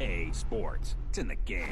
EA Sports. It's in the game.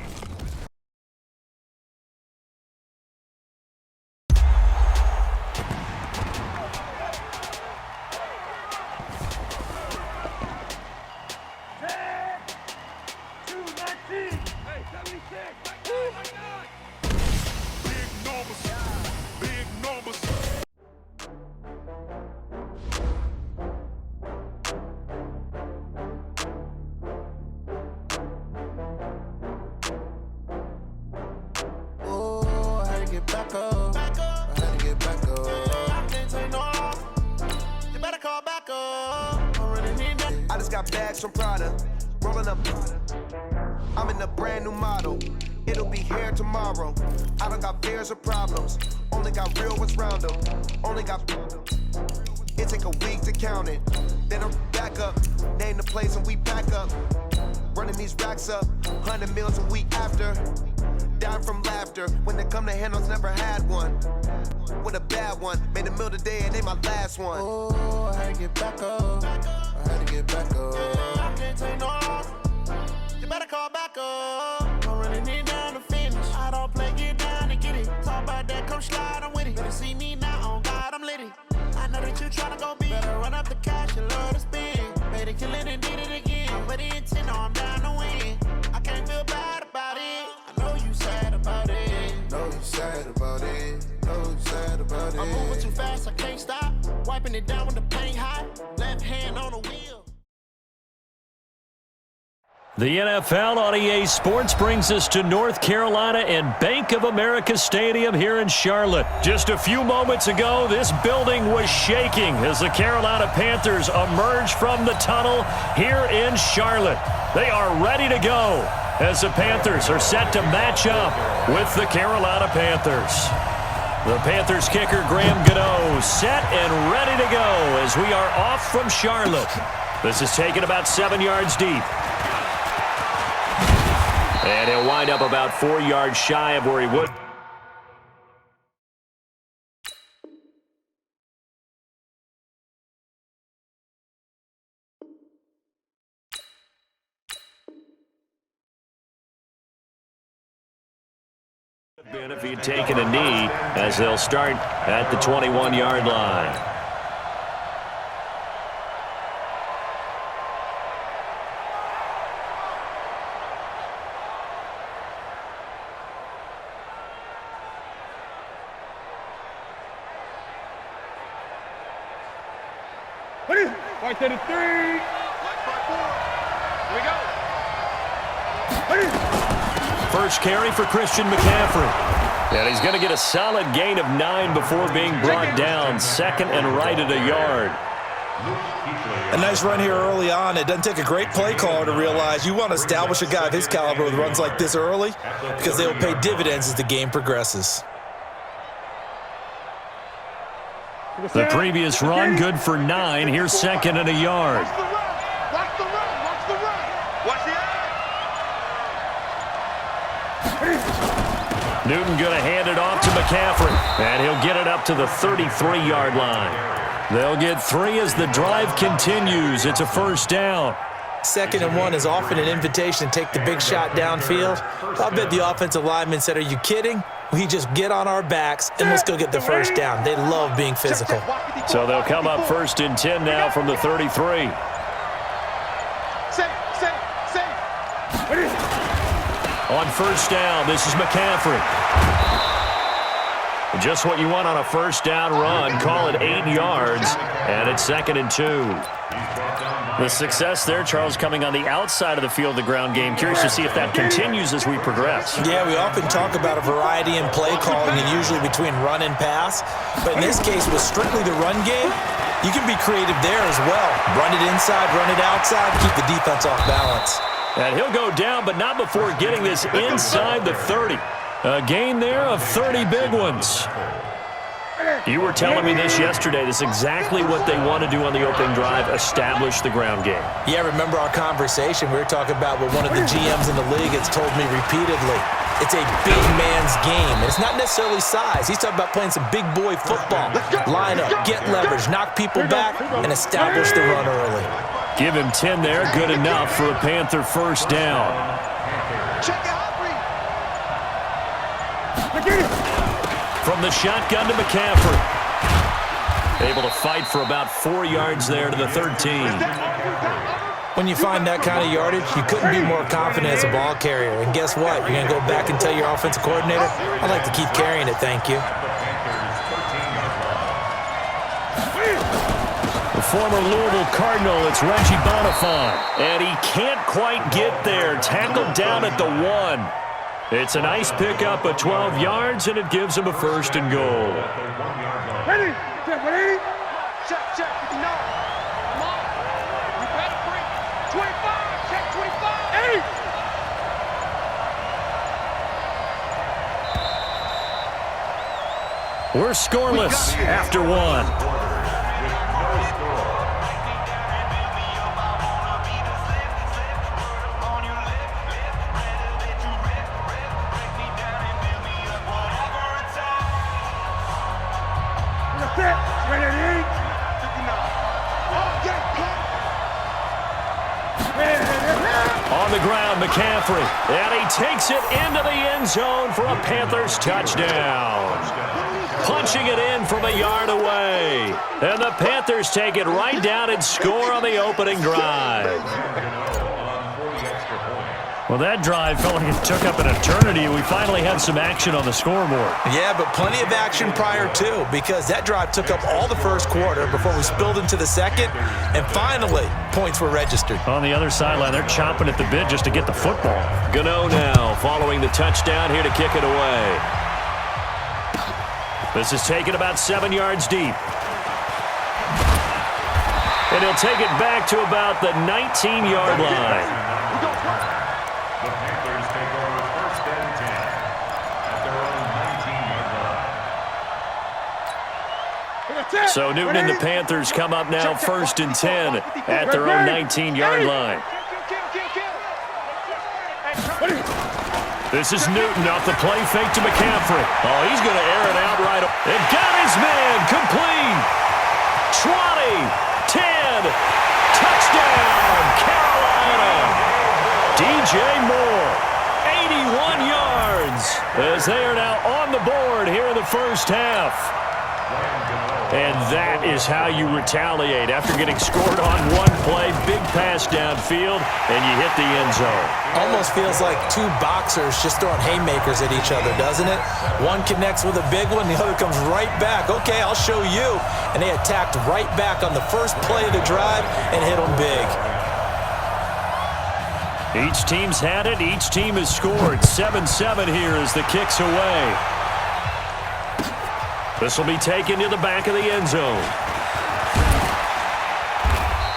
Bags from Prada, rolling up. I'm in a brand new model. It'll be here tomorrow. I don't got fears or problems. Only got real ones round them. Only got. It take a week to count it. Then I'm back up. Name the place and we back up. Running these racks up. 100 meals a week after. Dying from laughter. When it come to handles, never had one. With a bad one. Made a meal today and they my last one. Oh, I had to get back up. I had to get back up. I can't take no loss. You better call back up. I'm running it down to finish. I don't play, get down and get it. Talk about that, come slide, I'm with it. Better see me now, on God, I'm litty. I know that you tryna go big. Better run up the cash, you love to spend. Made a kill it and did it again. I'm with the intent, no, I'm down to win. I can't feel bad about it. I know you sad about it. Know you sad about it. Know you sad about it. I'm moving too fast, I can't stop. Wiping it down with the paint hot. Left hand on the wheel. The NFL on EA Sports brings us to North Carolina and Bank of America Stadium here in Charlotte. Just a few moments ago, this building was shaking as the Carolina Panthers emerged from the tunnel here in Charlotte. They are ready to go as the Panthers are set to match up with the Carolina Panthers. The Panthers kicker Graham Gano set and ready to go as we are off from Charlotte. This is taken about 7 yards deep. And he'll wind up about 4 yards shy of where he would. Been if he'd taken a knee as they'll start at the 21-yard line. Right to the 3. Here we go. First carry for Christian McCaffrey. And he's going to get a solid gain of 9 before being brought down. Second and right at a yard. A nice run here early on. It doesn't take a great play caller to realize you want to establish a guy of his caliber with runs like this early because they will pay dividends as the game progresses. The previous run, good for 9. Here's second and a yard. Watch the run. Watch the run. Watch the run. Watch the Newton going to hand it off to McCaffrey. And he'll get it up to the 33-yard line. They'll get 3 as the drive continues. It's a first down. Second and 1 is often an invitation to take the big shot downfield. I bet the offensive lineman said, are you kidding? We just get on our backs and let's go get the first down. They love being physical. So they'll come up first and 10 now from the 33. On first down, this is McCaffrey. Just what you want on a first down run. Call it 8 yards, and it's second and 2. The success there, Charles, coming on the outside of the field, the ground game. Curious to see if that continues as we progress. Yeah, we often talk about a variety in play calling and usually between run and pass. But in this case, with strictly the run game, you can be creative there as well. Run it inside, run it outside, keep the defense off balance. And he'll go down, but not before getting this inside the 30. A gain there of 30 big ones. You were telling me this yesterday. This is exactly what they want to do on the opening drive, establish the ground game. Yeah, remember our conversation? We were talking about what one of the GMs in the league has told me repeatedly. It's a big man's game. And it's not necessarily size. He's talking about playing some big boy football. Line up, get leverage, knock people back, and establish the run early. Give him 10 there. Good enough for a Panther first down. From the shotgun to McCaffrey. Able to fight for about 4 yards there to the 13. When you find that kind of yardage, you couldn't be more confident as a ball carrier. And guess what? You're going to go back and tell your offensive coordinator, I'd like to keep carrying it, thank you. The former Louisville Cardinal, it's Reggie Bonifant. And he can't quite get there. Tackled down at the 1. It's a nice pickup of 12 yards, and it gives him a first and goal. Ready? Check, ready? Check. No. Come on. We better bring 25. Check 25. We're scoreless after 1. On the ground, McCaffrey. And he takes it into the end zone for a Panthers touchdown. Punching it in from a yard away. And the Panthers take it right down and score on the opening drive. Well, that drive felt like it took up an eternity, and we finally had some action on the scoreboard. Yeah, but plenty of action prior to, because that drive took up all the first quarter before we spilled into the second, and finally, points were registered. On the other sideline, they're chomping at the bit just to get the football. Gano now following the touchdown here to kick it away. This is taken about 7 yards deep. And he'll take it back to about the 19-yard line. So Newton and the Panthers come up now 1st and 10 at their own 19-yard line. This is Newton off the play fake to McCaffrey. Oh, he's going to air it out right. And got his man complete. 20, 10, touchdown, Carolina. DJ Moore, 81 yards as they are now on the board here in the first half. And that is how you retaliate after getting scored on one play. Big pass downfield, and you hit the end zone. Almost feels like two boxers just throwing haymakers at each other, doesn't it? One connects with a big one, the other comes right back. Okay, I'll show you. And they attacked right back on the first play of the drive and hit them big. Each team's had it. Each team has scored. 7-7 here as the kick's away. This will be taken to the back of the end zone.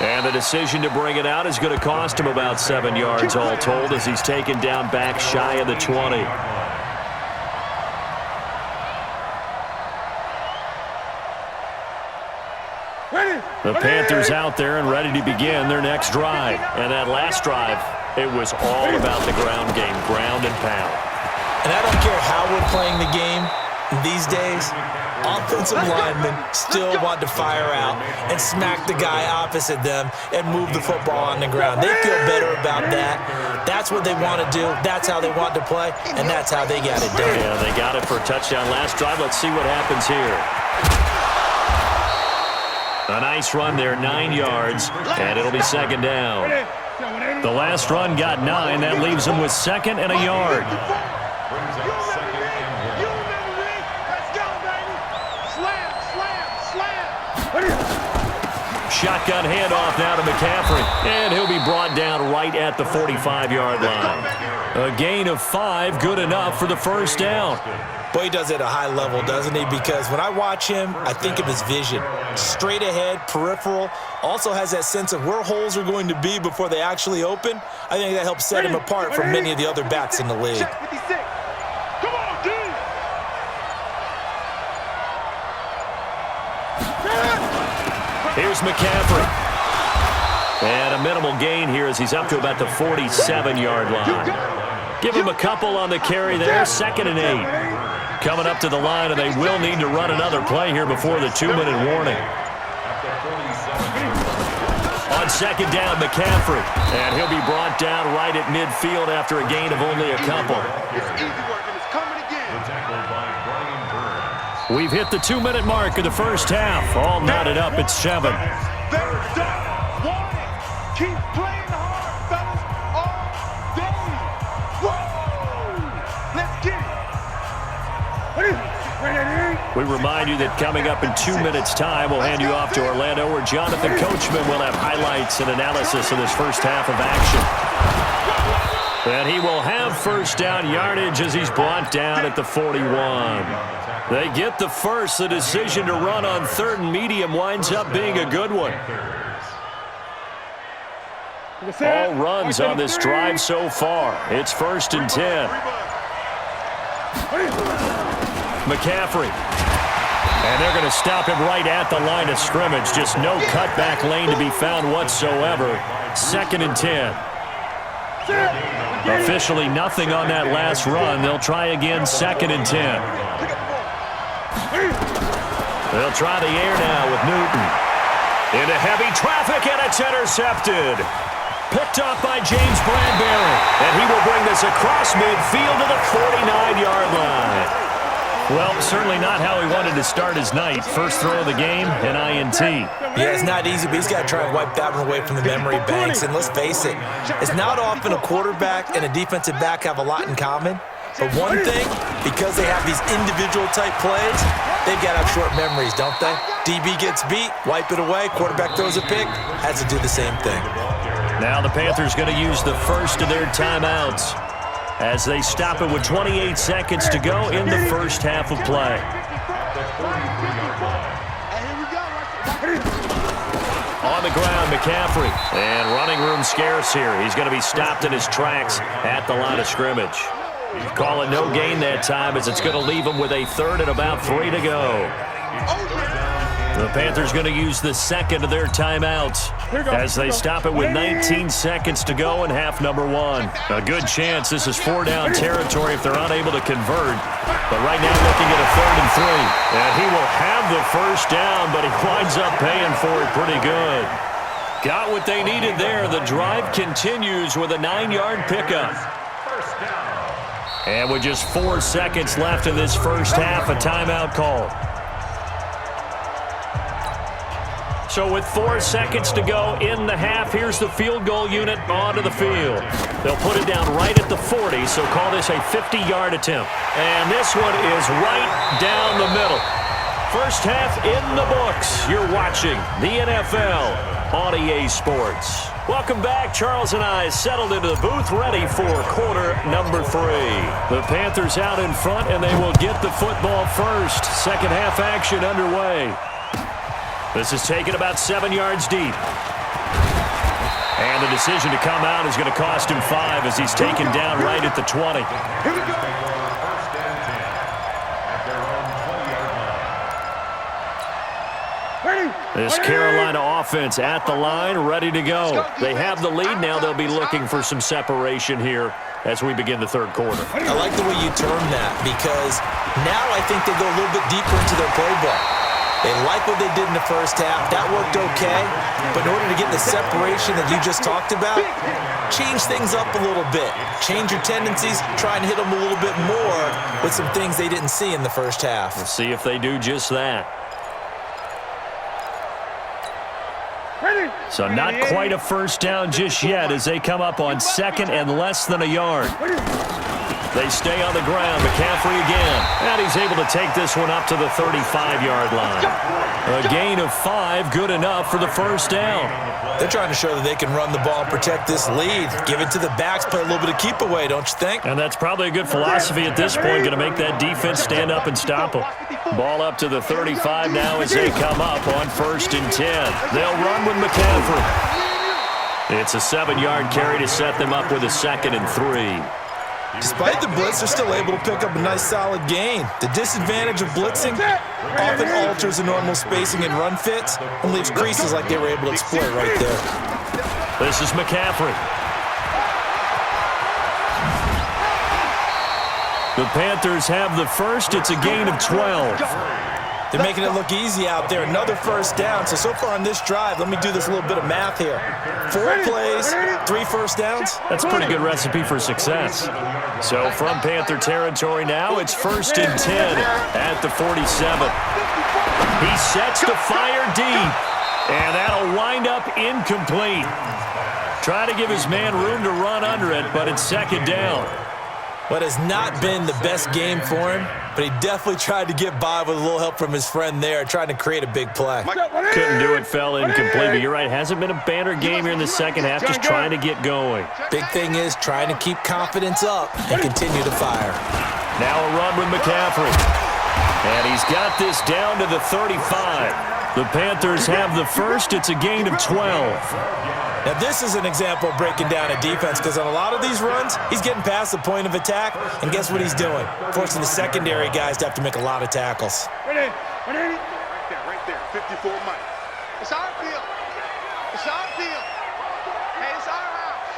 And the decision to bring it out is going to cost him about 7 yards all told as he's taken down back shy of the 20. The Panthers out there and ready to begin their next drive. And that last drive, it was all about the ground game, ground and pound. And I don't care how we're playing the game these days, offensive linemen still want to fire out and smack the guy opposite them and move the football on the ground. They feel better about that. That's what they want to do. That's how they want to play, and that's how they got it done. Yeah, they got it for a touchdown last drive. Let's see what happens here. A nice run there, 9 yards, and it'll be second down. The last run got 9. That leaves them with second and a yard. Shotgun handoff now to McCaffrey, and he'll be brought down right at the 45-yard line. A gain of 5, good enough for the first down. Boy, he does it at a high level, doesn't he? Because when I watch him, I think of his vision. Straight ahead, peripheral, also has that sense of where holes are going to be before they actually open. I think that helps set him apart from many of the other backs in the league. Here's McCaffrey. And a minimal gain here as he's up to about the 47-yard line. Give him a couple on the carry there, 2nd and 8. Coming up to the line, and they will need to run another play here before the 2-minute warning. On second down, McCaffrey. And he'll be brought down right at midfield after a gain of only a couple. It's easy work, and it's coming again. We've hit the 2-minute mark of the first half. All knotted up at 7. They don't want it. Keep playing hard, fellas, all day. Whoa! Let's get it. We remind you that coming up in 2 minutes' time, we'll hand you off to Orlando, where Jonathan Coachman will have highlights and analysis of this first half of action. And he will have first down yardage as he's brought down at the 41. They get the first. The decision to run on 3rd and medium winds up being a good one. All runs on this drive so far. It's 1st and 10. McCaffrey. And they're going to stop him right at the line of scrimmage. Just no cutback lane to be found whatsoever. 2nd and 10. Officially nothing on that last run. They'll try again, 2nd and 10. They'll try the air now with Newton. Into heavy traffic, and it's intercepted. Picked up by James Bradbury. And he will bring this across midfield to the 49-yard line. Well, certainly not how he wanted to start his night. First throw of the game, an INT. Yeah, it's not easy, but he's got to try and wipe that one away from the memory banks. And let's face it, it's not often a quarterback and a defensive back have a lot in common. But one thing, because they have these individual type plays, they've got to have short memories, don't they? DB gets beat, wipe it away, quarterback throws a pick, has to do the same thing. Now the Panthers going to use the first of their timeouts as they stop it with 28 seconds to go in the first half of play. On the ground, McCaffrey. And running room scarce here. He's going to be stopped in his tracks at the line of scrimmage. Call it no gain that time as it's going to leave him with a 3rd and about 3 to go. The Panthers going to use the second of their timeouts as they stop it with 19 seconds to go in half number 1. A good chance this is 4-down territory if they're unable to convert. But right now looking at a 3rd and 3. And he will have the first down, but he winds up paying for it pretty good. Got what they needed there. The drive continues with a 9-yard pickup. And with just 4 seconds left in this first half, a timeout call. So with 4 seconds to go in the half, here's the field goal unit onto the field. They'll put it down right at the 40, so call this a 50-yard attempt. And this one is right down the middle. First half in the books. You're watching the NFL on EA Sports. Welcome back. Charles and I settled into the booth, ready for quarter number 3. The Panthers out in front, and they will get the football first. Second half action underway. This is taken about 7 yards deep. And the decision to come out is going to cost him 5 as he's taken down right at the 20. Here we go. This Carolina offense at the line, ready to go. They have the lead now. They'll be looking for some separation here as we begin the third quarter. I like the way you term that because now I think they go a little bit deeper into their playbook. They like what they did in the first half. That worked okay. But in order to get the separation that you just talked about, change things up a little bit. Change your tendencies. Try and hit them a little bit more with some things they didn't see in the first half. We'll see if they do just that. So not quite a first down just yet as they come up on 2nd and less than a yard. They stay on the ground. McCaffrey again. And he's able to take this one up to the 35-yard line. A gain of 5, good enough for the first down. They're trying to show that they can run the ball and protect this lead. Give it to the backs, play a little bit of keep away, don't you think? And that's probably a good philosophy at this point. Going to make that defense stand up and stop them. Ball up to the 35 now as they come up on 1st and 10. They'll run with McCaffrey. It's a 7-yard carry to set them up with a 2nd and 3. Despite the blitz, they're still able to pick up a nice solid gain. The disadvantage of blitzing often alters the normal spacing and run fits and leaves creases like they were able to exploit right there. This is McCaffrey. The Panthers have the first. It's a gain of 12. They're making it look easy out there. Another first down. So far on this drive, let me do this little bit of math here. 4 plays, 3 first downs. That's a pretty good recipe for success. So from Panther territory now, it's 1st and 10 at the 47. He sets to fire deep, and that'll wind up incomplete. Try to give his man room to run under it, but it's 2nd down. What has not been the best game for him, but he definitely tried to get by with a little help from his friend there, trying to create a big play. Couldn't do it, fell incomplete, but you're right, hasn't been a banner game here in the second half, just trying to get going. Big thing is trying to keep confidence up and continue to fire. Now a run with McCaffrey. And he's got this down to the 35. The Panthers have the first. It's a gain of 12. Now, this is an example of breaking down a defense because on a lot of these runs, he's getting past the point of attack, and guess what he's doing? Forcing the secondary guys to have to make a lot of tackles. Right there, 54 Mike. It's our field. It's our field. Hey, it's our house.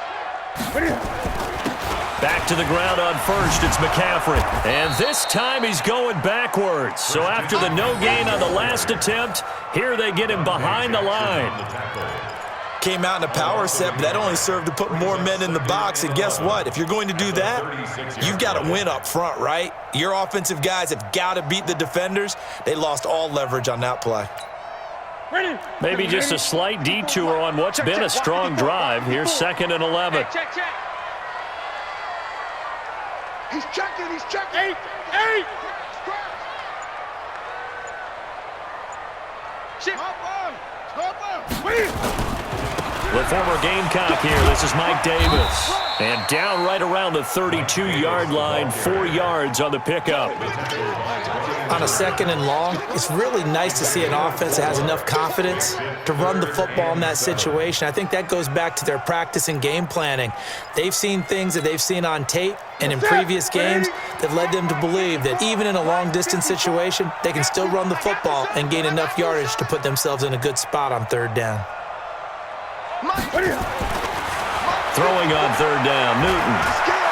Back to the ground on first, it's McCaffrey. And this time he's going backwards. So after the no gain on the last attempt, here they get him behind the line. Came out in a power set, but that only served to put more men in the box. And guess what? If you're going to do that, you've got to win up front, right? Your offensive guys have got to beat the defenders. They lost all leverage on that play. Maybe just a slight detour on what's been a strong drive. Here's 2nd and 11. Check. He's checking. 8. The former Gamecock here. This is Mike Davis. And down right around the 32-yard line, 4 yards on the pickup. On a 2nd and long, it's really nice to see an offense that has enough confidence to run the football in that situation. I think that goes back to their practice and game planning. They've seen things that they've seen on tape and in previous games that led them to believe that even in a long-distance situation, they can still run the football and gain enough yardage to put themselves in a good spot on 3rd down. Throwing on 3rd down, Newton.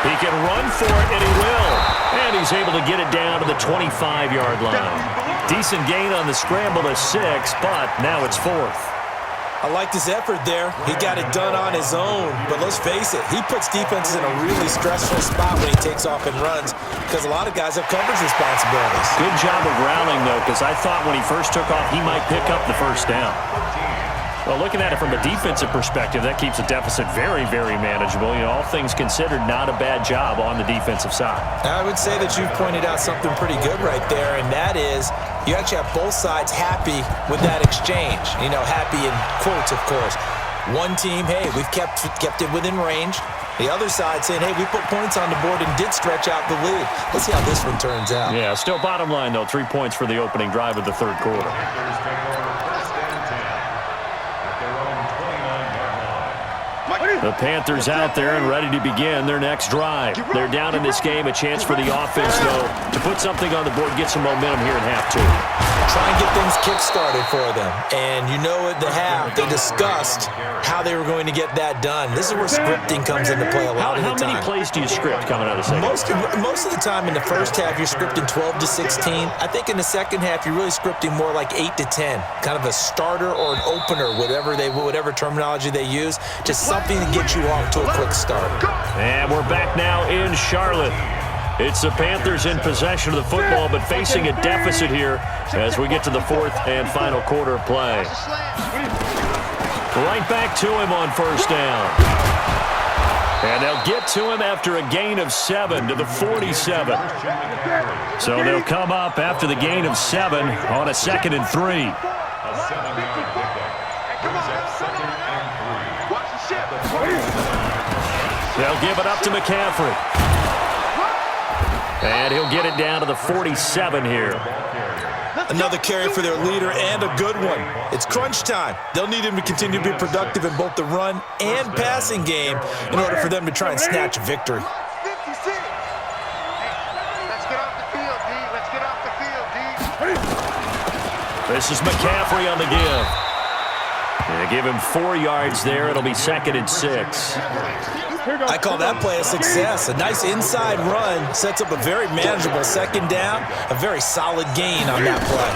He can run for it, and he will. And he's able to get it down to the 25-yard line. Decent gain on the scramble to 6, but now it's 4th. I liked his effort there. He got it done on his own. But let's face it, he puts defenses in a really stressful spot when he takes off and runs because a lot of guys have coverage responsibilities. Good job of rallying, though, because I thought when he first took off, he might pick up the 1st down. Well, looking at it from a defensive perspective, that keeps the deficit very, very manageable. You know, all things considered, not a bad job on the defensive side. I would say that you've pointed out something pretty good right there, and that is you actually have both sides happy with that exchange. You know, happy in quotes, of course. One team, hey, we've kept it within range. The other side saying, hey, we put points on the board and did stretch out the lead. Let's see how this one turns out. Yeah, still bottom line, though, 3 points for the opening drive of the 3rd quarter. The Panthers out there and ready to begin their next drive. They're down in this game. A chance for the offense, though, to put something on the board, get some momentum here in half 2. Try and get things kick-started for them. And you know at the half, they discussed how they were going to get that done. This is where scripting comes into play a lot of the time. How many plays do you script coming out of the second? Most of the time in the first half, you're scripting 12 to 16. I think in the second half, you're really scripting more like 8 to 10. Kind of a starter or an opener, whatever terminology they use. Just something to get you off to a quick start. And we're back now in Charlotte. It's the Panthers in possession of the football, but facing a deficit here as we get to the 4th and final quarter of play. Right back to him on 1st down. And they'll get to him after a gain of 7 to the 47. So they'll come up after the gain of 7 on a 2nd and 3. They'll give it up to McCaffrey. And he'll get it down to the 47 here. Another carry for their leader and a good one. It's crunch time. They'll need him to continue to be productive in both the run and passing game in order for them to try and snatch a victory. Let's get off the field, D. Let's get off the field, D. This is McCaffrey on the give. They give him 4 yards there. It'll be 2nd and 6. I call that play a success. A nice inside run sets up a very manageable second down, a very solid gain on that play.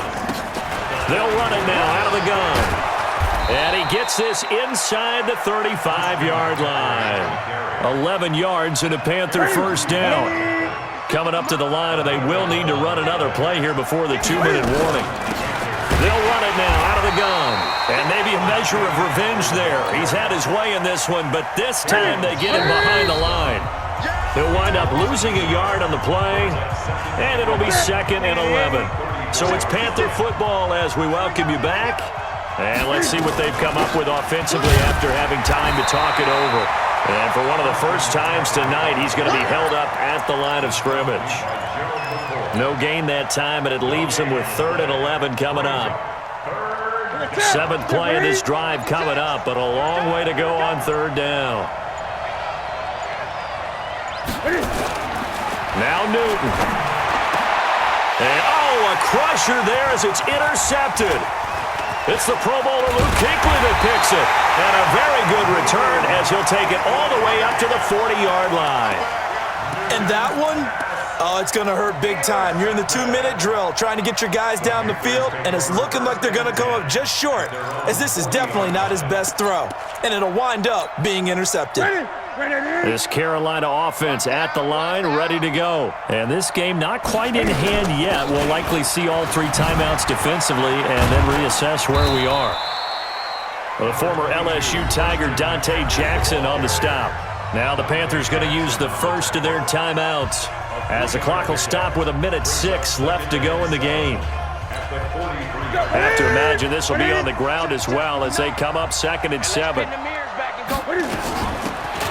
They'll run it now out of the gun. And he gets this inside the 35-yard line. 11 yards and a Panther first down. Coming up to the line, and they will need to run another play here before the 2-minute warning. They'll run it now out of the gun. And maybe a measure of revenge there. He's had his way in this one, but this time they get him behind the line. They'll wind up losing a yard on the play, and it'll be 2nd and 11. So it's Panther football as we welcome you back. And let's see what they've come up with offensively after having time to talk it over. And for one of the first times tonight, he's going to be held up at the line of scrimmage. No gain that time, and it leaves him with 3rd and 11 coming up. 7th play of this drive coming up, but a long way to go on 3rd down. Now Newton. And a crusher there as it's intercepted. It's the Pro Bowler Luke Kuechly that picks it. And a very good return as he'll take it all the way up to the 40-yard line. And that one, it's going to hurt big time. You're in the 2-minute drill trying to get your guys down the field, and it's looking like they're going to come up just short, as this is definitely not his best throw. And it'll wind up being intercepted. This Carolina offense at the line, ready to go. And this game not quite in hand yet. We'll likely see all 3 timeouts defensively and then reassess where we are. The former LSU Tiger Dante Jackson on the stop. Now the Panthers going to use the first of their timeouts as the clock will stop with 1:06 left to go in the game. I have to imagine this will be on the ground as well as they come up 2nd and 7.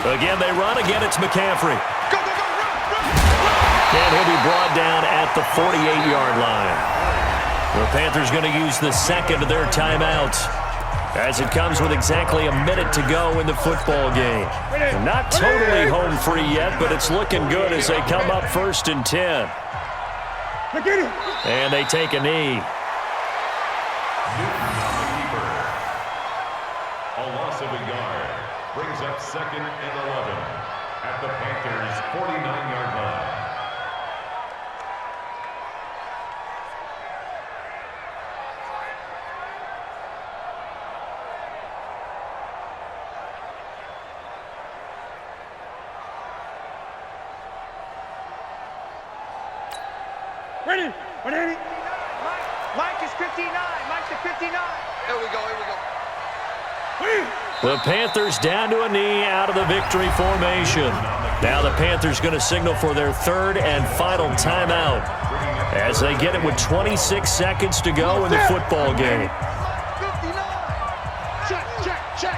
Again, they run. Again, it's McCaffrey. And he'll be brought down at the 48-yard line. The Panthers going to use the 2nd of their timeouts as it comes with exactly 1 minute to go in the football game. Not totally home free yet, but it's looking good as they come up 1st and 10. And they take a knee. A loss of a yard brings up 2nd and 11 at the Panthers' 49-yard line. Ready? Ready? Mike is 59. Mike to 59. Here we go. The Panthers down to a knee out of the victory formation. Now the Panthers going to signal for their 3rd and final timeout as they get it with 26 seconds to go in the football game. 59. Check.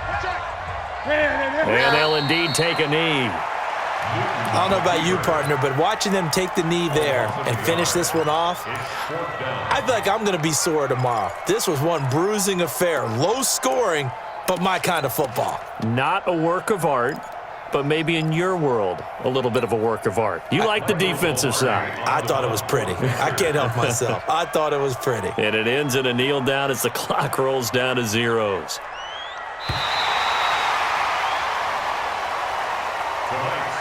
And they'll indeed take a knee. I don't know about you, partner, but watching them take the knee there and finish this one off, I feel like I'm going to be sore tomorrow. This was one bruising affair, low scoring, but my kind of football. Not a work of art, but maybe in your world, a little bit of a work of art. You like the defensive side. I thought it was pretty. I can't help myself. I thought it was pretty. And it ends in a kneel down as the clock rolls down to zeros.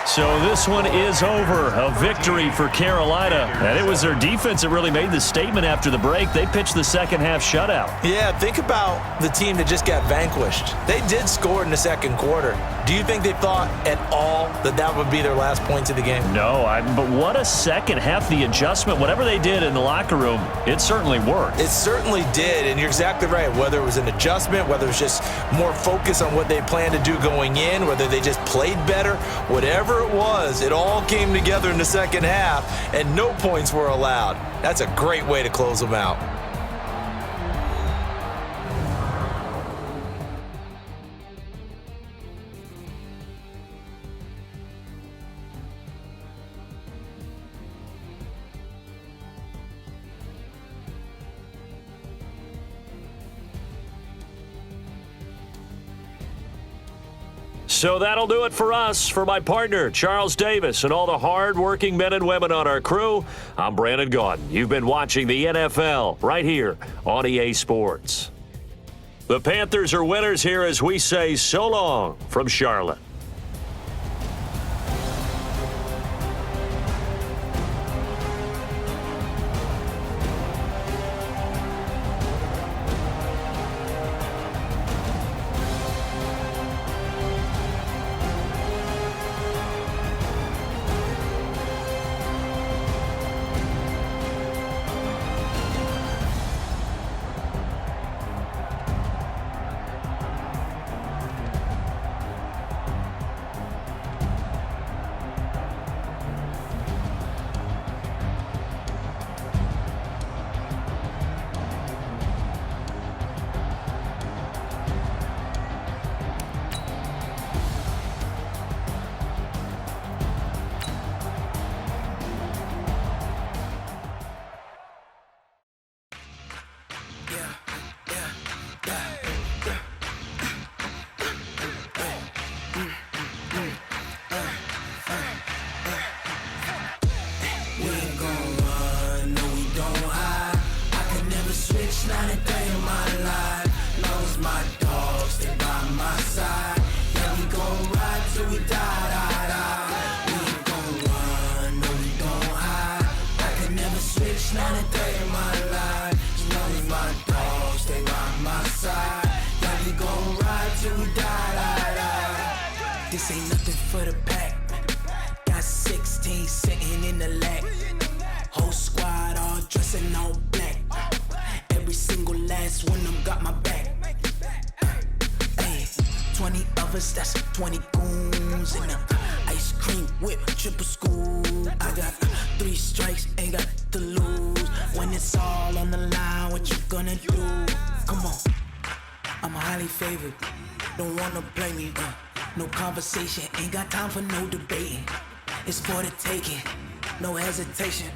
So this one is over. A victory for Carolina. And it was their defense that really made the statement after the break. They pitched the second half shutout. Yeah, think about the team that just got vanquished. They did score in the 2nd quarter. Do you think they thought at all that that would be their last points of the game? No, but what a second half. The adjustment, whatever they did in the locker room, it certainly worked. It certainly did, and you're exactly right. Whether it was an adjustment, whether it was just more focus on what they planned to do going in, whether they just played better, whatever it was, it all came together in the second half, and no points were allowed. That's a great way to close them out. So that'll do it for us. For my partner, Charles Davis, and all the hard-working men and women on our crew, I'm Brandon Gaudin. You've been watching the NFL right here on EA Sports. The Panthers are winners here as we say so long from Charlotte. This ain't nothing for the pack. Got 16 sitting in the lag. Whole squad all dressing all black. Every single last one of them got my back. Hey, 20 of us, that's 20 goons in the ice cream whip, triple scoop. I got 3 strikes, ain't got to lose. When it's all on the line, what you gonna do? Come on, I'm highly favored. Don't wanna play me, no conversation, ain't got time for no debating. It's for the taking, no hesitation,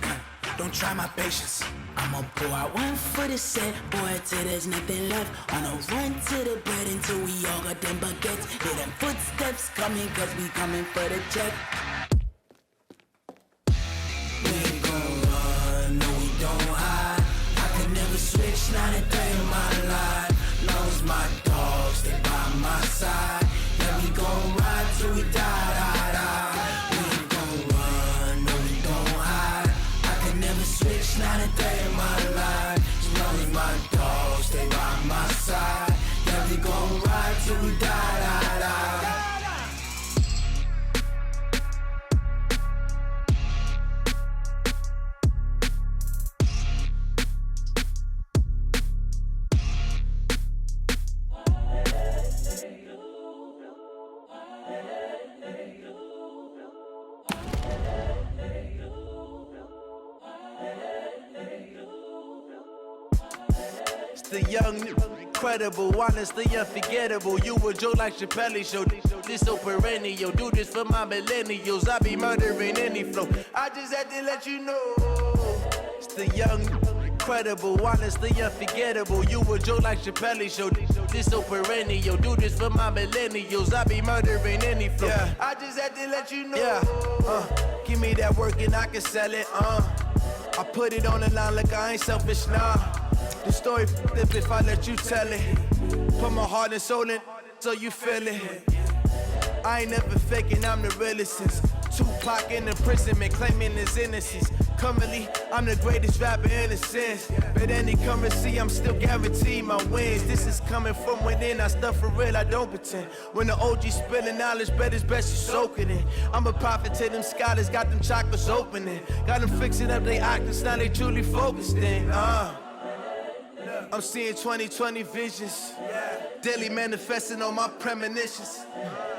don't try my patience. I'ma pour out one for the set, boy, till there's nothing left. On a run to the bread until we all got them baguettes. Hear them footsteps coming, cause we coming for the check. We ain't gon' run, no we don't hide. I could never switch, not a day in my life. Long as my dogs stay by my side. Yeah, we gon' ride till we die, die, die. We ain't gon' run, no we don't hide. I could never switch, not a day in my life. As long as my dogs stay by my side. Yeah, we gon' ride till we die, die, die. The young, incredible, honestly unforgettable. You a Joe like Chappelle show. This so perennial. Do this for my millennials. I be murdering any flow. I just had to let you know. It's the young, incredible, honestly unforgettable. You a Joe like Chappelle show. This so perennial. Do this for my millennials. I be murdering any flow. Yeah. I just had to let you know. Yeah. Give me that work and I can sell it. I put it on the line like I ain't selfish, nah. The story f***ed if I let you tell it. Put my heart and soul in so you feel it. I ain't never faking, I'm the realest since Tupac in imprisonment, claiming his innocence. Currently, I'm the greatest rapper in a sense. But any currency, I'm still guaranteed my wins. This is coming from within, I stuff for real, I don't pretend. When the OG spilling knowledge, bet it's best you soak it in. I'm a prophet to them scholars, got them chakras opening. Got them fixing up they octaves, now they truly focused in. I'm seeing 2020 visions, daily manifesting on my premonitions.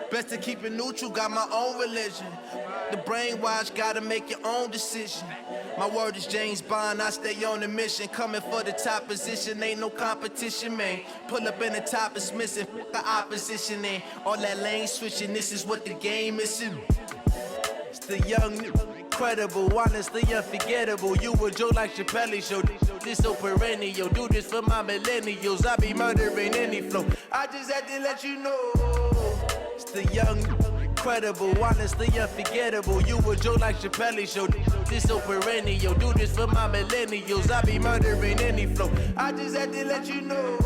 Best to keep it neutral, got my own religion. The brainwash, gotta make your own decision. My word is James Bond, I stay on a mission. Coming for the top position, ain't no competition, man. Pull up in the top is missing, the opposition in. All that lane switching, this is what the game is. It's the young, incredible, honestly unforgettable. You a Joe like Chappelle show. This so perennial. Do this for my millennials. I be murdering any flow. I just had to let you know. It's the young, incredible, honestly unforgettable. You a Joe like Chappelle show. This so perennial. Do this for my millennials. I be murdering any flow. I just had to let you know.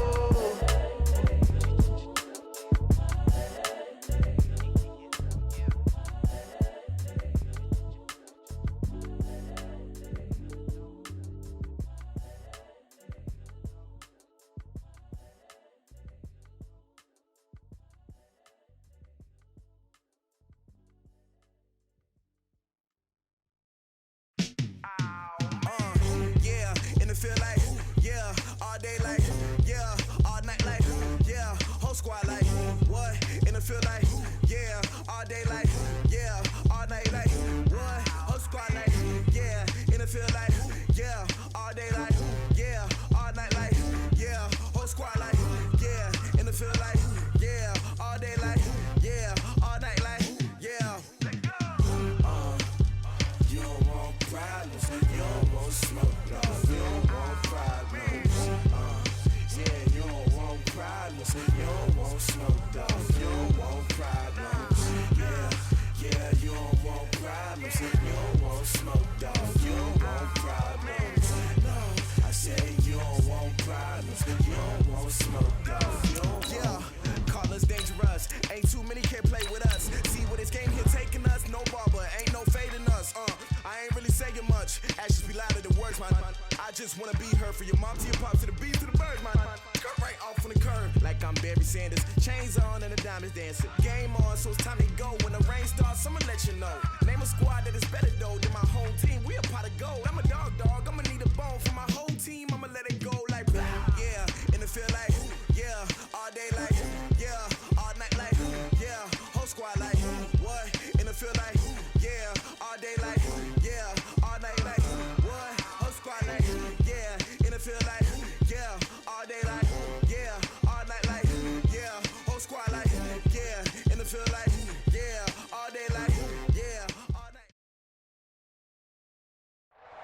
Just wanna be her for your mom to your pop to the beat to the birds, man. Cut right off on the curb. like I'm Barry Sanders. Chains on and the diamonds dancing. Game on, so it's time to go. When the rain starts, I'ma let you know. Name a squad that is better though than my home team. We a pot of gold. I'm a dog. I'ma need a bone for my whole team. I'ma let it go like yeah. And it feel like yeah. All day like yeah. All night like yeah. Whole squad like what? And it feel like yeah. All day like yeah. All night like what? Whole squad like yeah. And it feel like yeah. All day like yeah. All night like yeah. Whole squad like yeah. And it feel like yeah. All day like yeah. All night.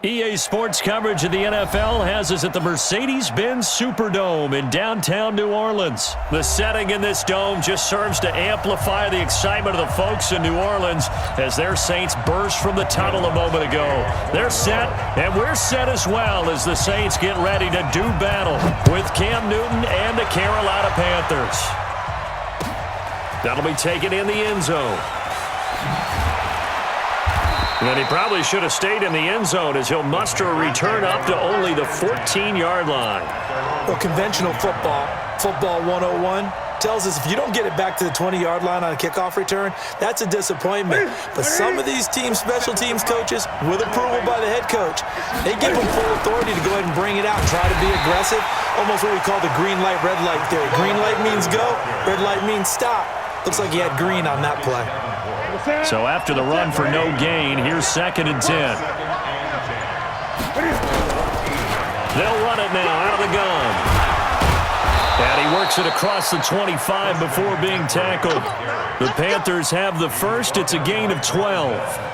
EA Sports coverage of the NFL has us at the Mercedes-Benz Superdome in downtown New Orleans. The setting in this dome just serves to amplify the excitement of the folks in New Orleans as their Saints burst from the tunnel a moment ago. They're set, and we're set as well as the Saints get ready to do battle with Cam Newton and the Carolina Panthers. That'll be taken in the end zone. And he probably should have stayed in the end zone as he'll muster a return up to only the 14-yard line. Well, conventional football 101, tells us if you don't get it back to the 20-yard line on a kickoff return, that's a disappointment. But some of these teams, special teams coaches, with approval by the head coach, they give them full authority to go ahead and bring it out and try to be aggressive, almost what we call the green light, red light theory. Green light means go, red light means stop. Looks like he had green on that play. So after the run for no gain, here's 2nd and 10. They'll run it now out of the gun. And he works it across the 25 before being tackled. The Panthers have the first. It's a gain of 12.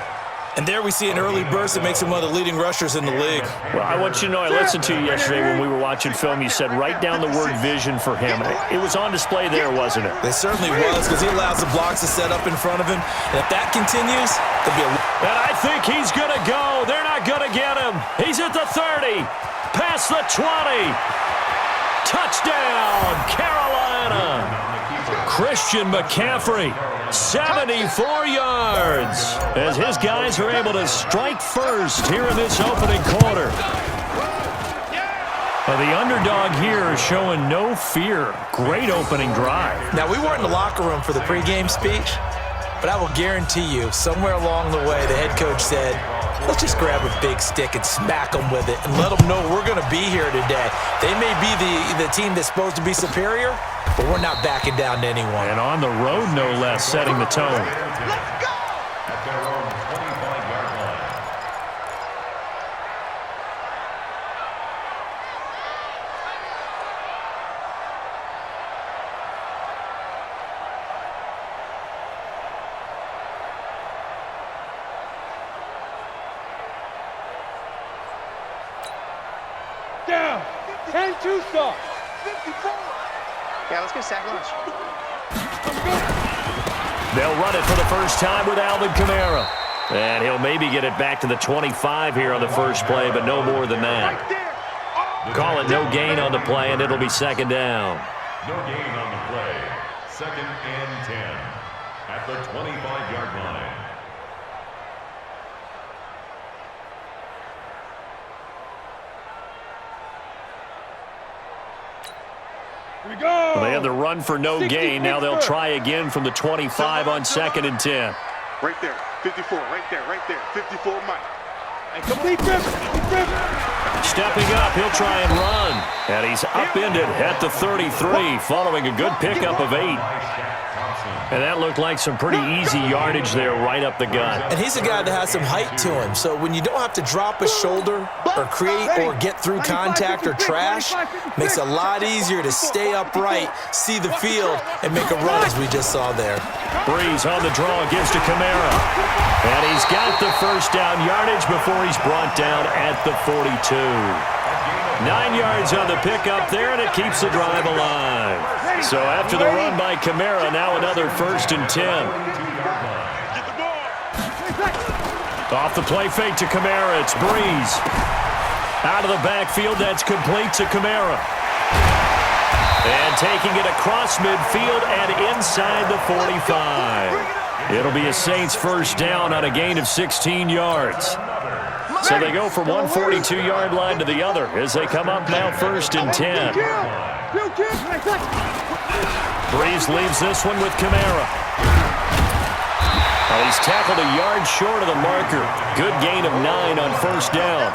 And there we see an early burst that makes him one of the leading rushers in the league. Well, I want you to know, I listened to you yesterday when we were watching film. You said write down the word vision for him. It was on display there, wasn't it? It certainly was, because he allows the blocks to set up in front of him. And if that continues, there'll be a... And I think he's going to go. They're not going to get him. He's at the 30. Past the 20. Touchdown, Carolina. Christian McCaffrey, 74 yards, as his guys are able to strike first here in this opening quarter. The underdog here is showing no fear. Great opening drive. Now, we weren't in the locker room for the pregame speech, but I will guarantee you, somewhere along the way, the head coach said, let's just grab a big stick and smack them with it and let them know we're going to be here today. They may be the team that's supposed to be superior, but we're not backing down to anyone. And on the road, no less, setting the tone. Let's go! At their own 25-yard line. Down. 10-2 stop. 54. Yeah, let's get sack lunch. They'll run it for the first time with Alvin Kamara. And he'll maybe get it back to the 25 here on the first play, but no more than that. Call it no gain on the play, and it'll be 2nd down. No gain on the play. 2nd and 10 at the 25-yard line. Here we go. Well, they had the run for no gain. Now they'll try again from the 25 on 2nd and 10. Right there, 54, right there, 54 Mike. And complete grip. Stepping up, he'll try and run. And he's upended at the 33, following a good pickup of 8. And that looked like some pretty easy yardage there right up the gut. And he's a guy that has some height to him, so when you don't have to drop a shoulder or create or get through contact or trash, makes it a lot easier to stay upright, see the field, and make a run as we just saw there. Breeze on the draw, gives to Kamara. And he's got the first down yardage before he's brought down at the 42. 9 yards on the pickup there, and it keeps the drive alive. So after the run by Kamara, now another 1st and 10. Off the play fake to Kamara, it's Breeze. Out of the backfield, that's complete to Kamara. And taking it across midfield and inside the 45. It'll be a Saints first down on a gain of 16 yards. So they go from one 42-yard line to the other as they come up now 1st and 10. Breeze leaves this one with Kamara. Well, he's tackled a yard short of the marker. Good gain of 9 on first down.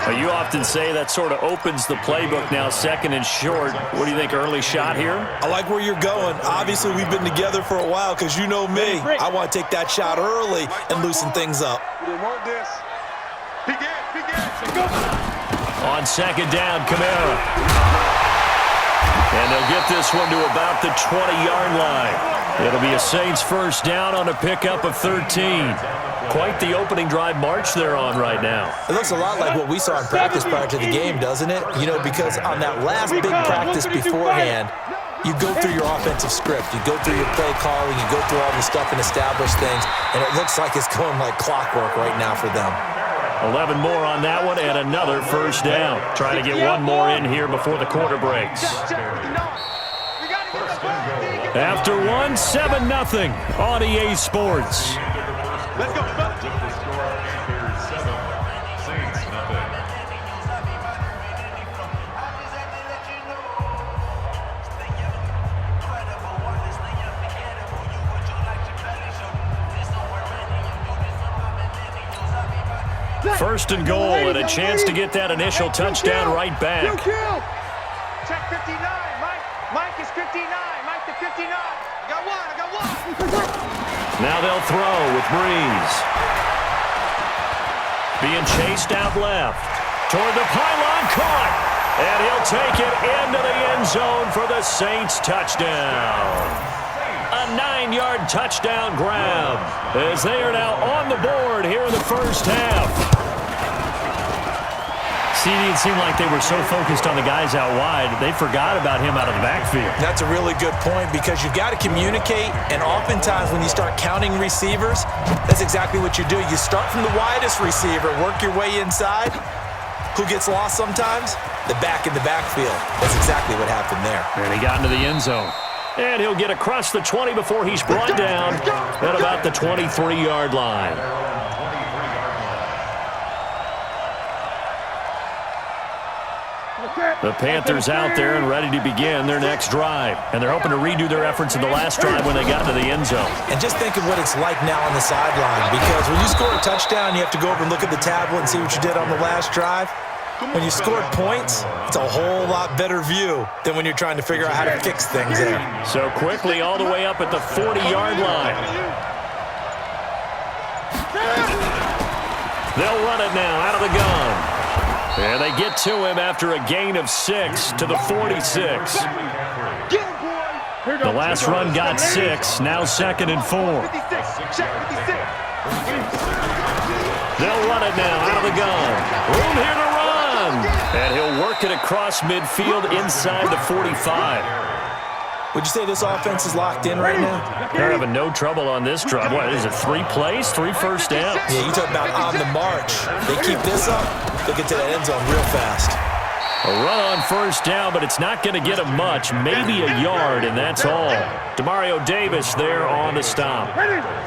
Well, you often say that sort of opens the playbook now, second and short. What do you think, early shot here? I like where you're going. Obviously, we've been together for a while because you know me. I want to take that shot early and loosen things up. On second down, Kamara. And they'll get this one to about the 20-yard line. It'll be a Saints first down on a pickup of 13. Quite the opening drive march they're on right now. It looks a lot like what we saw in practice prior to the game, doesn't it? You know, because on that last big practice beforehand, you go through your offensive script. You go through your play calling. You go through all the stuff and establish things. And it looks like it's going like clockwork right now for them. 11 more on that one and another first down. Trying to get one more in here before the quarter breaks. After one, 7-0 on EA Sports. Let's go. The score, Panthers 7, Saints nothing. First and goal and a chance to get that initial touchdown right back. Check 59. Mike is 59. Mike the 59. I got one. Now they'll throw with Breeze. Being chased out left. Toward the pylon, caught. And he'll take it into the end zone for the Saints touchdown. A 9-yard touchdown grab as they are now on the board here in the first half. It seemed like they were so focused on the guys out wide, they forgot about him out of the backfield. That's a really good point because you've got to communicate, and oftentimes when you start counting receivers, that's exactly what you do. You start from the widest receiver, work your way inside. Who gets lost sometimes? The back in the backfield. That's exactly what happened there. And he got into the end zone. And he'll get across the 20 before he's brought down at about the 23-yard line. The Panthers out there and ready to begin their next drive. And they're hoping to redo their efforts in the last drive when they got to the end zone. And just think of what it's like now on the sideline, because when you score a touchdown, you have to go over and look at the tablet and see what you did on the last drive. When you scored points, it's a whole lot better view than when you're trying to figure out how to fix things there. So quickly all the way up at the 40-yard line. They'll run it now out of the gun. And they get to him after a gain of 6 to the 46. The last run got 6, now 2nd and 4. They'll run it now out of the gun. Room here to run. And he'll work it across midfield inside the 45. Would you say this offense is locked in right now? They're having no trouble on this drive. What is it, 3 plays, 3 first downs? Yeah, you talk about on the march. They keep this up, they'll get to that end zone real fast. A run on first down, but it's not going to get him much. Maybe a yard, and that's all. Demario Davis there on the stop.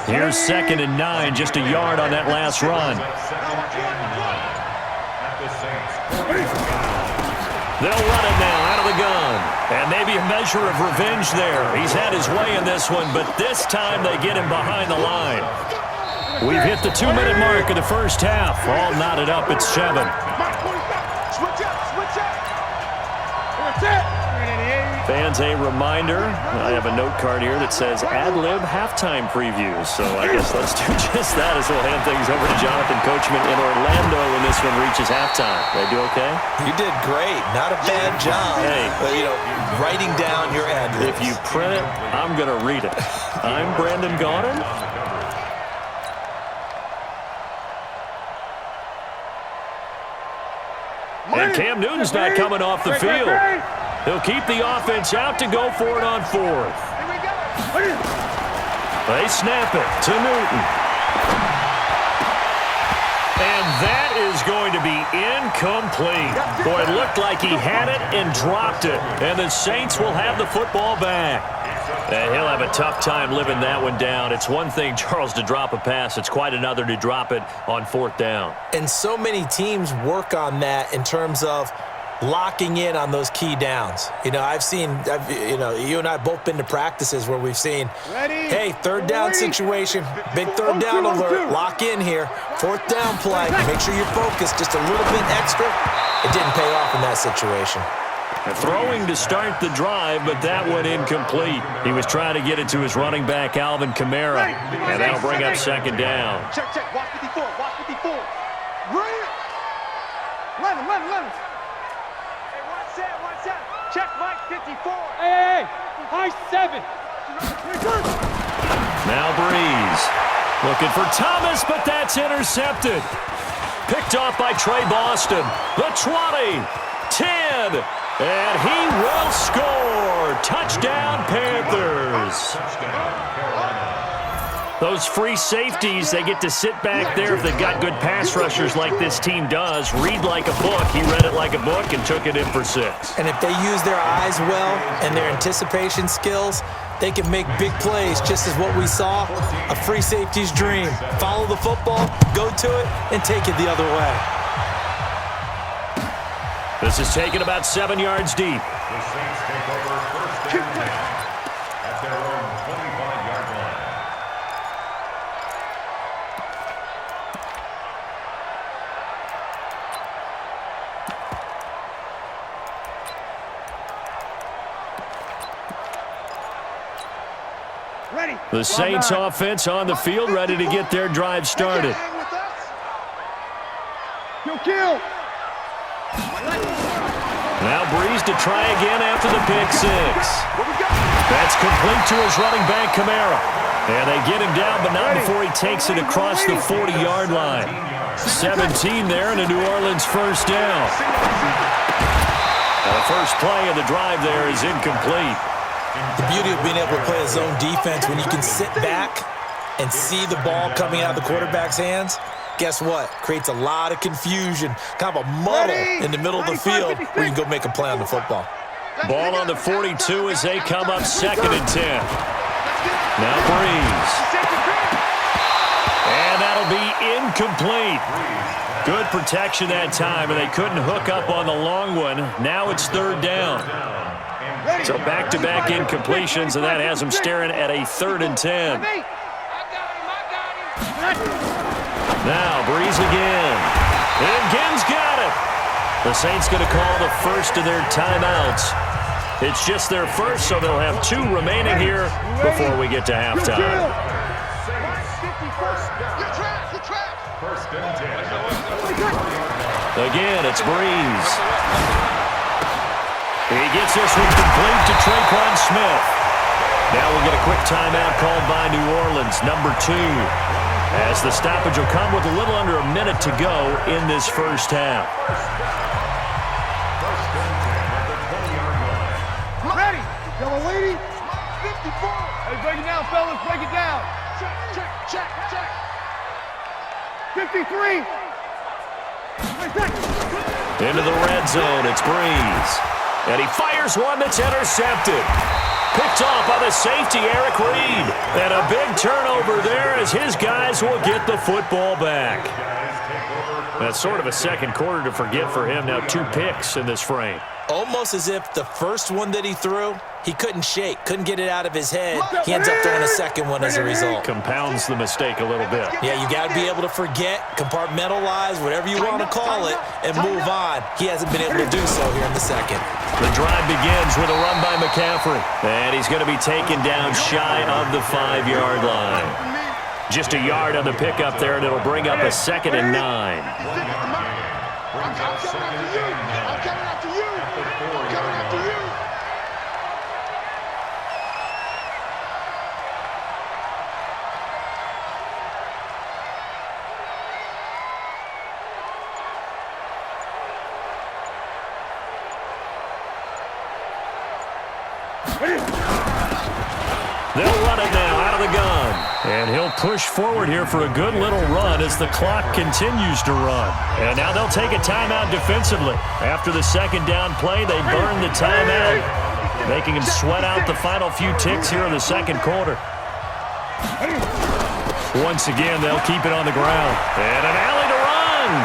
Here's 2nd and 9, just a yard on that last run. They'll run it now out of the gun. And maybe a measure of revenge there. He's had his way in this one, but this time they get him behind the line. We've hit the 2-minute mark of the first half. All knotted up at 7. Fans, a reminder, I have a note card here that says ad-lib halftime previews. So I guess let's do just that as we'll hand things over to Jonathan Coachman in Orlando when this one reaches halftime. Did I do okay? You did great. Not a bad job. Hey. But, you know, writing down your ad-libs. If you print it, I'm going to read it. I'm Brandon Gaudin. And Cam Newton's not coming off the field. He'll keep the offense out to go for it on 4th. They snap it to Newton. And that is going to be incomplete. Boy, it looked like he had it and dropped it. And the Saints will have the football back. And he'll have a tough time living that one down. It's one thing, Charles, to drop a pass. It's quite another to drop it on 4th down. And so many teams work on that in terms of locking in on those key downs. You know, you and I have both been to practices where we've seen, hey, third down situation, big third down alert, lock in here, fourth down play, make sure you're focused just a little bit extra. It didn't pay off in that situation. Throwing to start the drive, but that one incomplete. He was trying to get it to his running back, Alvin Kamara, and that'll bring up second down. Check, watch 54, watch 54. Bring it. 11. Hey, one set. Check Mike 54. Hey, high 7. Now Breeze. Looking for Thomas, but that's intercepted. Picked off by Trey Boston. The 20, 10, and he will score. Touchdown, Panthers. Those free safeties, they get to sit back there if they've got good pass rushers like this team does. Read like a book. He read it like a book and took it in for 6. And if they use their eyes well and their anticipation skills, they can make big plays, just as what we saw, a free safety's dream. Follow the football, go to it, and take it the other way. This is taken about 7 yards deep. The Saints take over first and 10 at their own 25-yard line. Ready. The Saints offense on the field, ready to get their drive started. Kill. Now Breeze to try again after the pick 6. That's complete to his running back, Kamara. And they get him down, but not before he takes it across the 40-yard line. 17 there and a New Orleans first down. The first play of the drive there is incomplete. The beauty of being able to play a zone defense when you can sit back and see the ball coming out of the quarterback's hands, guess what? Creates a lot of confusion, kind of a muddle in the middle of the field where you can go make a play on the football. Ball on the 42 as they come up 2nd and 10. Now Breeze. And that'll be incomplete. Good protection that time, and they couldn't hook up on the long one. Now it's 3rd down. So back-to-back incompletions, and that has them staring at a 3rd and 10. Now Breeze again. And Ginn's got it. The Saints going to call the first of their timeouts. It's just their first, so they'll have 2 remaining here before we get to halftime. First and 10. Again, it's Breeze. He gets this one complete to Traquan Smith. Now we'll get a quick timeout called by New Orleans, number 2. As the stoppage will come with a little under a minute to go in this first half. First and 10 at the 20-yard line. Ready. Yellow lady. 54. Hey, break it down, fellas. Break it down. Check. 53. Into the red zone, it's Breeze. And he fires one that's intercepted. Picked off by the safety, Eric Reed. And a big turnover there as his guys will get the football back. That's sort of a second quarter to forget for him. Now 2 picks in this frame. Almost as if the first one that he threw, he couldn't shake, couldn't get it out of his head. He ends up throwing a second one as a result. Compounds the mistake a little bit. Yeah, you got to be able to forget, compartmentalize, whatever you want to call it, and move on. He hasn't been able to do so here in the second. The drive begins with a run by McCaffrey. And he's going to be taken down shy of the 5-yard line. Just a yard on the pickup there, and it'll bring up a 2nd and 9. They'll run it now out of the gun. And he'll push forward here for a good little run as the clock continues to run. And now they'll take a timeout defensively. After the 2nd down play, they burn the timeout, making him sweat out the final few ticks here in the 2nd quarter. Once again, they'll keep it on the ground. And an alley to run.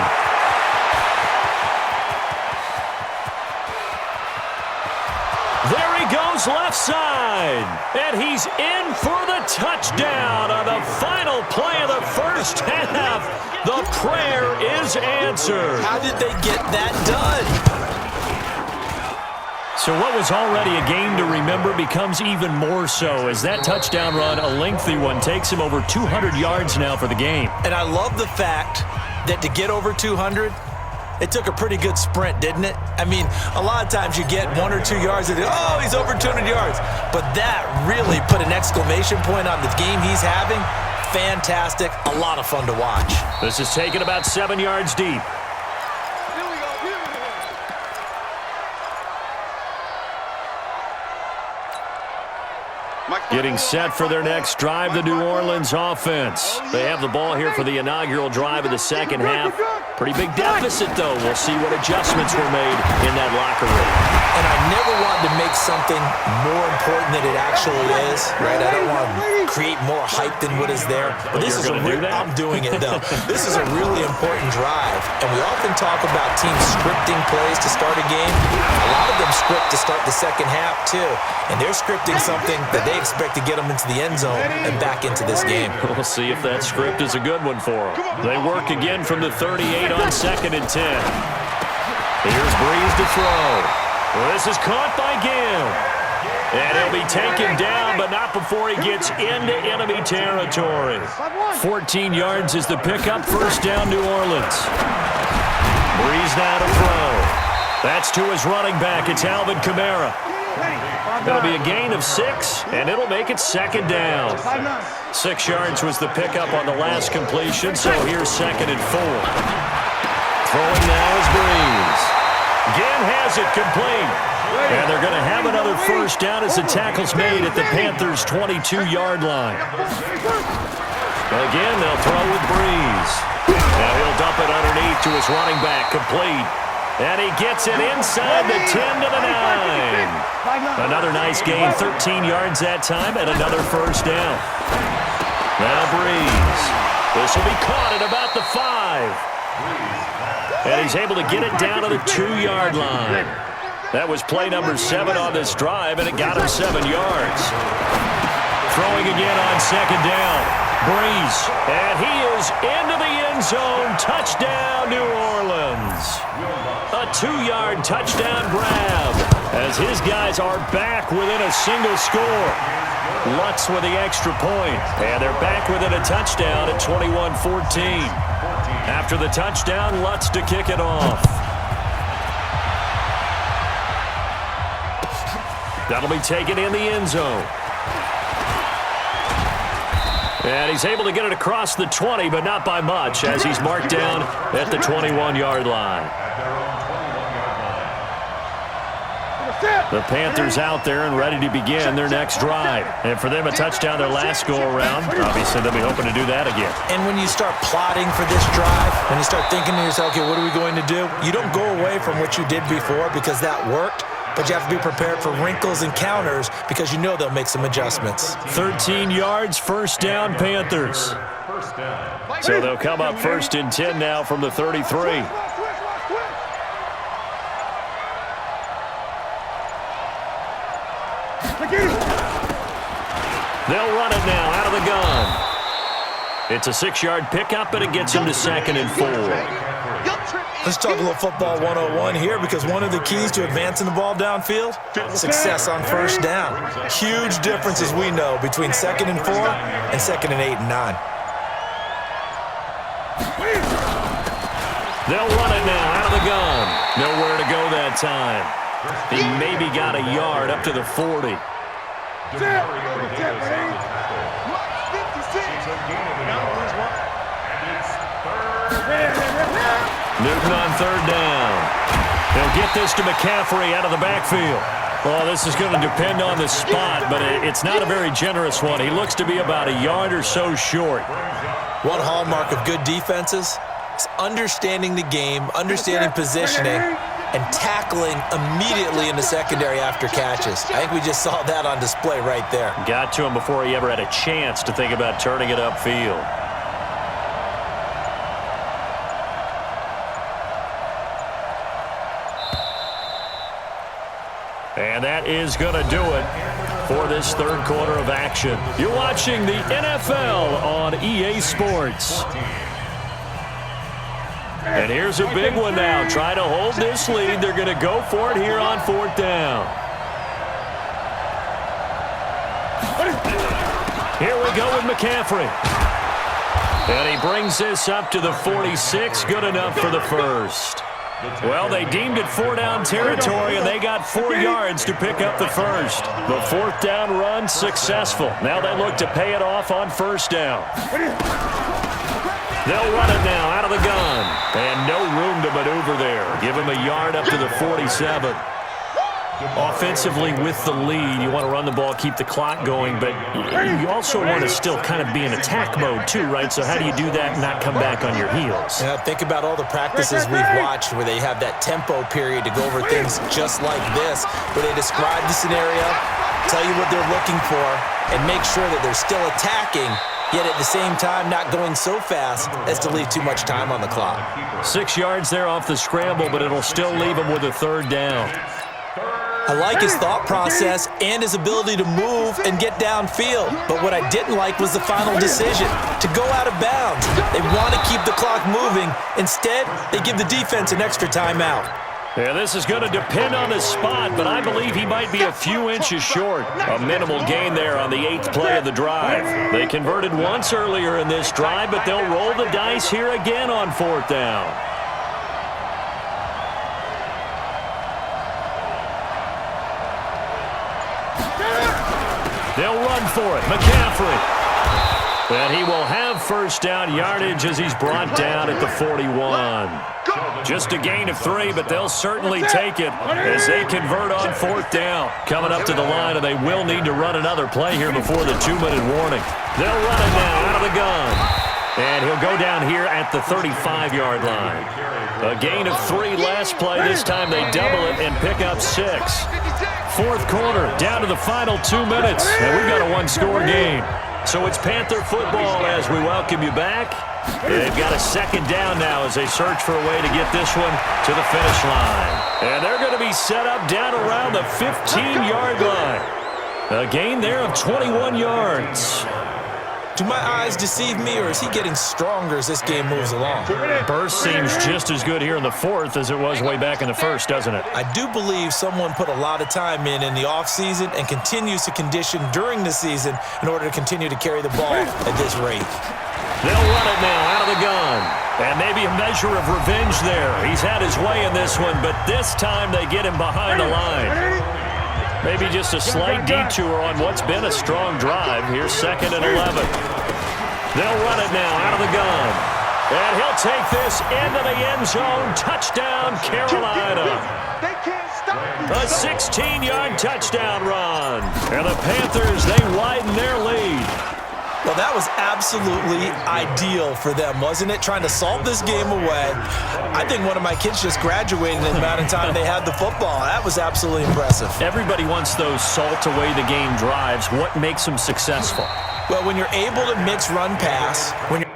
goes left side. And he's in for the touchdown on the final play of the first half. The prayer is answered. How did they get that done? So what was already a game to remember becomes even more so as that touchdown run, a lengthy one, takes him over 200 yards now for the game. And I love the fact that to get over 200, it took a pretty good sprint, didn't it? I mean, a lot of times you get 1 or 2 yards and, oh, he's over 200 yards. But that really put an exclamation point on the game he's having. Fantastic. A lot of fun to watch. This is taken about 7 yards deep. Getting set for their next drive, the New Orleans offense. They have the ball here for the inaugural drive of the second half. Pretty big deficit, though. We'll see what adjustments were made in that locker room. And I never wanted to make something more important than it actually is, right? I don't want to create more hype than what is there. But this is I'm doing it, though. This is a really important drive. And we often talk about teams scripting plays to start a game. A lot of them script to start the second half, too. And they're scripting something that they expect to get them into the end zone and back into this game. We'll see if that script is a good one for them. They work again from the 38 on 2nd and 10. Here's Breeze to throw. This is caught by Gill. And he'll be taken down, but not before he gets into enemy territory. 14 yards is the pickup. First down, New Orleans. Breeze now to throw. That's to his running back. It's Alvin Kamara. It'll be a gain of 6, and it'll make it 2nd down. 6 yards was the pickup on the last completion, so here's 2nd and 4. Throwing now is Breeze. Again has it complete. And they're going to have another first down as the tackle's made at the Panthers' 22-yard line. Again, they'll throw with Breeze. Now he'll dump it underneath to his running back, complete. And he gets it inside the 10 to the 9. Another nice gain, 13 yards that time, and another first down. Now Breeze. This will be caught at about the 5. And he's able to get it down to the 2-yard line. That was play number 7 on this drive, and it got him 7 yards. Throwing again on 2nd down. Breeze. And he is into the end zone. Touchdown, New Orleans. A 2-yard touchdown grab as his guys are back within a single score. Lutz with the extra point, and they're back within a touchdown at 21-14. After the touchdown, Lutz to kick it off. That'll be taken in the end zone. And he's able to get it across the 20, but not by much, as he's marked down at the 21-yard line. The Panthers out there and ready to begin their next drive. And for them, a touchdown their last go-around. Obviously, they'll be hoping to do that again. And when you start plotting for this drive, when you start thinking to yourself, okay, what are we going to do? You don't go away from what you did before because that worked. But you have to be prepared for wrinkles and counters because you know they'll make some adjustments. 13 yards, first down, Panthers. So they'll come up 1st and 10 now from the 33. They'll run it now out of the gun. It's a 6-yard pickup, and it gets him to 2nd and 4. Let's talk a little football 101 here because one of the keys to advancing the ball downfield, success on first down. Huge difference, as we know, between 2nd and 4 and 2nd and 8 and 9. They'll run it now out of the gun. Nowhere to go that time. He maybe got a yard up to the 40. Newton on 3rd down. He'll get this to McCaffrey out of the backfield. Well, this is going to depend on the spot, but it's not a very generous one. He looks to be about a yard or so short. One hallmark of good defenses is understanding the game, understanding positioning, and tackling immediately in the secondary after catches. I think we just saw that on display right there. Got to him before he ever had a chance to think about turning it upfield. And that is going to do it for this third quarter of action. You're watching the NFL on EA Sports. And here's a big one now. Trying to hold this lead. They're going to go for it here on fourth down. Here we go with McCaffrey. And he brings this up to the 46. Good enough for the first. Well, they deemed it 4-down territory, and they got 4 yards to pick up the first. The fourth down run successful. Now they look to pay it off on first down. They'll run it now out of the gun. And no room to maneuver there. Give him a yard up to the 47. Offensively with the lead, you want to run the ball, keep the clock going, but you also want to still kind of be in attack mode too, right? So how do you do that and not come back on your heels? Yeah, think about all the practices we've watched where they have that tempo period to go over things just like this, where they describe the scenario, tell you what they're looking for, and make sure that they're still attacking, yet at the same time not going so fast as to leave too much time on the clock. 6 yards there off the scramble, but it'll still leave them with a third down. I like his thought process and his ability to move and get downfield. But what I didn't like was the final decision, to go out of bounds. They want to keep the clock moving. Instead, they give the defense an extra timeout. Yeah, this is going to depend on his spot, but I believe he might be a few inches short. A minimal gain there on the 8th play of the drive. They converted once earlier in this drive, but they'll roll the dice here again on fourth down. They'll run for it. McCaffrey. And he will have first down yardage as he's brought down at the 41. Just a gain of 3, but they'll certainly take it as they convert on fourth down. Coming up to the line, and they will need to run another play here before the 2-minute warning. They'll run it now out of the gun. And he'll go down here at the 35-yard line. A gain of 3 last play. This time they double it and pick up 6. Fourth quarter, down to the final 2 minutes, and we've got a one-score game. So it's Panther football as we welcome you back. They've got a second down now as they search for a way to get this one to the finish line. And they're going to be set up down around the 15-yard line. A gain there of 21 yards. Do my eyes deceive me, or is he getting stronger as this game moves along? Burst seems just as good here in the fourth as it was way back in the first, doesn't it? I do believe someone put a lot of time in the offseason and continues to condition during the season in order to continue to carry the ball at this rate. They'll run it now out of the gun. And maybe a measure of revenge there. He's had his way in this one, but this time they get him behind the line. Maybe just a slight detour on what's been a strong drive. Here's 2nd and 11. They'll run it now out of the gun. And he'll take this into the end zone. Touchdown, Carolina. A 16-yard touchdown run. And the Panthers, they widen their lead. Well, that was absolutely ideal for them, wasn't it? Trying to salt this game away. I think one of my kids just graduated in the amount of time they had the football. That was absolutely impressive. Everybody wants those salt away the game drives. What makes them successful? Well, when you're able to mix run pass, when you're